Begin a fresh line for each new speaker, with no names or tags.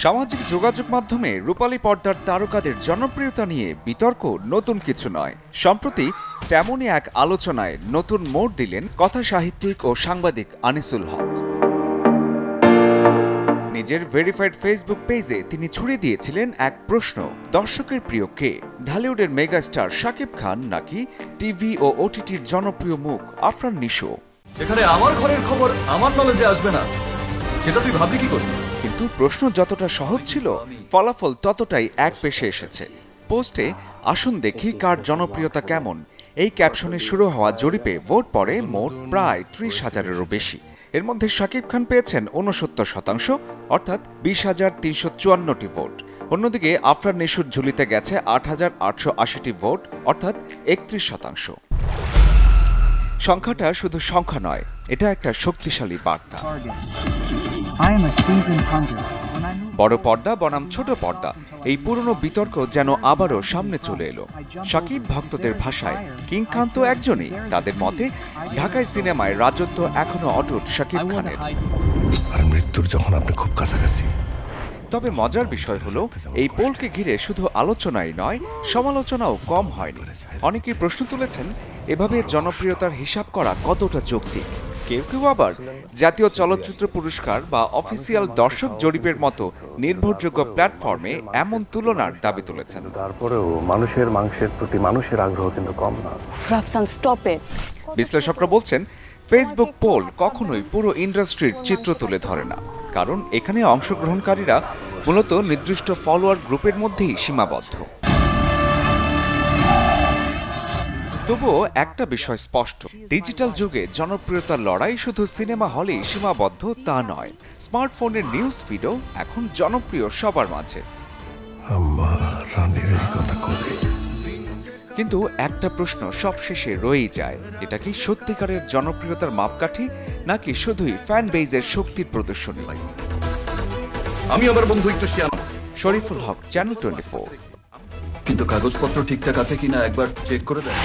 সামাজিক যোগাযোগ মাধ্যমে রূপালী পর্দার তারকাদের জনপ্রিয়তা নিয়ে বিতর্ক নতুন কিছু নয়। সম্প্রতি তেমনই এক আলোচনায় নতুন মোড় দিলেন কথা সাহিত্যিক ও সাংবাদিক আনিসুল হক। নিজের ভেরিফাইড ফেসবুক পেজে তিনি ছুড়ে দিয়েছিলেন এক প্রশ্ন, দর্শকের প্রিয় কে, ঢালিউডের মেগাস্টার শাকিব খান নাকি টিভি ও ওটিটির জনপ্রিয় মুখ আফরান নিশো?
এখানে আমার ঘরের খবর আমার নলেজে আসবে না, সেটা তুই ভাবলি কি করবি?
কিন্তু প্রশ্ন যতটা সহজ ছিল, ফলাফল ততটাই একপেশে এসেছে। পোস্টে আসুন দেখি কার জনপ্রিয়তা কেমন, এই ক্যাপশনে শুরু হওয়া জরিপে ভোট পড়ে মোট প্রায় 30,000-এরও বেশি। এর মধ্যে শাকিব খান পেয়েছেন 69%, অর্থাৎ 20,354টি ভোট। অন্যদিকে আফরান নিশোর ঝুলিতে গেছে 8,880টি ভোট, অর্থাৎ 31%। সংখ্যাটা শুধু সংখ্যা নয়, এটা একটা শক্তিশালী বার্তা। বড় পর্দা বনাম ছোট পর্দা, এই পুরনো বিতর্ক যেন আবারও সামনে চলে এলো। শাকিব ভক্তদের ভাষায় কিং খান তো একজনই। তাদের মতে ঢাকায় সিনেমায় রাজত্ব এখনো অটুট শাকিব খানের।
আর মৃত্যুর যখন আপনি খুব কাছাকাছি।
তবে মজার বিষয় হলো, এই পোলকে ঘিরে শুধু আলোচনাই নয়, সমালোচনাও কম হয়নি। অনেকেই প্রশ্ন তুলেছেন, এভাবে জনপ্রিয়তার হিসাব করা কতটা যৌক্তিক। কেউ কেউ আবার জাতীয় চলচ্চিত্র পুরস্কার বা অফিসিয়াল দর্শক জরিপের মতো নির্ভরযোগ্য প্ল্যাটফর্মে এমন তুলনার দাবি তুলেছেন।
তারপরেও মানুষের মাংসের প্রতি মানুষের আগ্রহ কিন্তু কম না।
বিশ্লেষকরা বলছেন, ফেসবুক পোল কখনোই পুরো ইন্ডাস্ট্রির চিত্র তুলে ধরে না, কারণ এখানে অংশগ্রহণকারীরা মূলত নির্দিষ্ট ফলোয়ার গ্রুপের মধ্যেই সীমাবদ্ধ। তবুও একটা বিষয় স্পষ্ট, ডিজিটাল যুগে জনপ্রিয়তার লড়াই শুধু সিনেমা হলেই সীমাবদ্ধ তা নয়। স্মার্টফোনের নিউজ ফিডও এখন জনপ্রিয় সবার মাঝে। কিন্তু একটা প্রশ্ন সবশেষে রয়েই যায়, এটা কি সত্যিকারের জনপ্রিয়তার মাপকাঠি নাকি শুধুই ফ্যান বেজের শক্তির প্রদর্শনী?
আমি আমার বন্ধু একটু
শরীফুল হক, চ্যানেল 24।
কিন্তু কাগজপত্র ঠিকঠাক আছে কিনা একবার চেক করে দেয়।